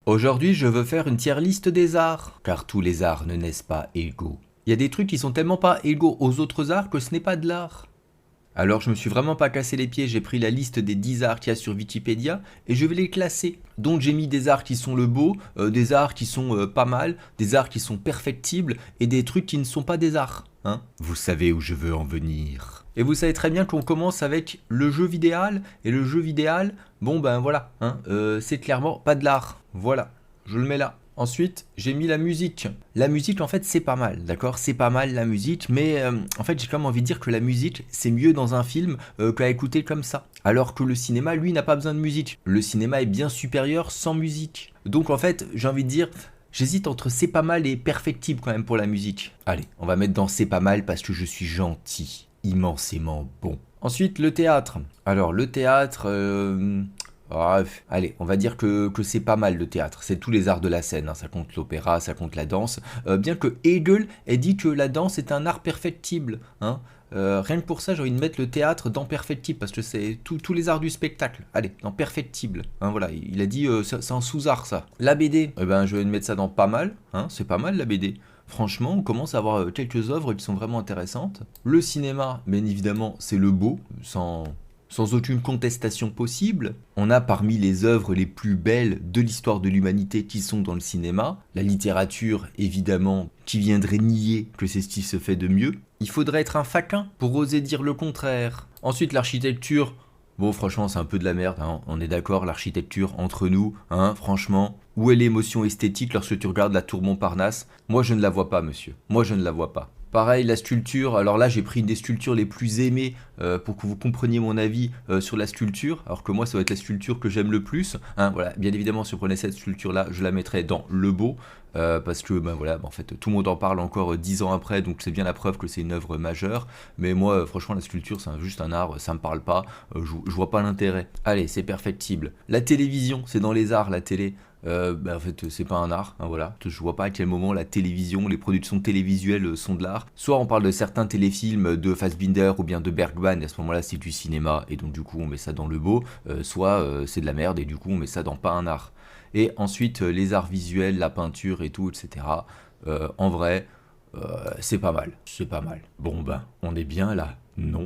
Aujourd'hui, je veux faire une tier liste des arts, car tous les arts ne naissent pas égaux. Il y a des trucs qui sont tellement pas égaux aux autres arts que ce n'est pas de l'art. Alors je me suis vraiment pas cassé les pieds, j'ai pris la liste des 10 arts qu'il y a sur Wikipédia et je vais les classer. Donc j'ai mis des arts qui sont le beau, des arts qui sont pas mal, des arts qui sont perfectibles et des trucs qui ne sont pas des arts. Hein, vous savez où je veux en venir. Et vous savez très bien qu'on commence avec le jeu vidéal, et le jeu vidéal, bon ben voilà, hein, c'est clairement pas de l'art. Voilà, je le mets là. Ensuite, j'ai mis la musique. La musique, en fait, c'est pas mal, d'accord? C'est pas mal la musique, mais en fait, j'ai quand même envie de dire que la musique, c'est mieux dans un film qu'à écouter comme ça. Alors que le cinéma, lui, n'a pas besoin de musique. Le cinéma est bien supérieur sans musique. Donc, en fait, j'ai envie de dire, j'hésite entre c'est pas mal et perfectible quand même pour la musique. Allez, on va mettre dans c'est pas mal parce que je suis gentil, immensément bon. Ensuite, le théâtre. Alors, le théâtre, allez, on va dire que c'est pas mal le théâtre, c'est tous les arts de la scène, hein. Ça compte l'opéra, ça compte la danse, bien que Hegel ait dit que la danse est un art perfectible, hein. Rien que pour ça, j'ai envie de mettre le théâtre dans perfectible, parce que c'est tous les arts du spectacle, allez, dans perfectible, hein, voilà, il a dit c'est un sous-art ça. La BD, eh ben, je vais mettre ça dans pas mal, hein, c'est pas mal la BD. Franchement, on commence à avoir quelques œuvres qui sont vraiment intéressantes. Le cinéma, bien évidemment, c'est le beau, sans aucune contestation possible. On a parmi les œuvres les plus belles de l'histoire de l'humanité qui sont dans le cinéma. La littérature, évidemment, qui viendrait nier que c'est ce qui se fait de mieux. Il faudrait être un faquin pour oser dire le contraire. Ensuite, l'architecture. Bon, franchement, c'est un peu de la merde, hein. On est d'accord, l'architecture, entre nous, hein, franchement. Où est l'émotion esthétique lorsque tu regardes la tour Montparnasse? Moi, je ne la vois pas, monsieur. Moi, je ne la vois pas. Pareil, la sculpture, alors là j'ai pris une des sculptures les plus aimées pour que vous compreniez mon avis sur la sculpture, alors que moi ça va être la sculpture que j'aime le plus. Hein, voilà, bien évidemment si vous prenez cette sculpture là, je la mettrai dans le beau, parce que ben voilà, en fait tout le monde en parle encore 10 ans après, donc c'est bien la preuve que c'est une œuvre majeure. Mais moi franchement la sculpture c'est juste un art, ça me parle pas, je vois pas l'intérêt. Allez, c'est perfectible. La télévision, c'est dans les arts la télé. En fait c'est pas un art, hein, voilà. Je vois pas à quel moment la télévision, les productions télévisuelles sont de l'art. Soit on parle de certains téléfilms de Fassbinder ou bien de Bergman, et à ce moment là c'est du cinéma et donc du coup on met ça dans le beau, soit c'est de la merde et du coup on met ça dans pas un art. Et ensuite les arts visuels, la peinture et tout, etc. En vrai, c'est pas mal, c'est pas mal. Bon ben, on est bien là, non?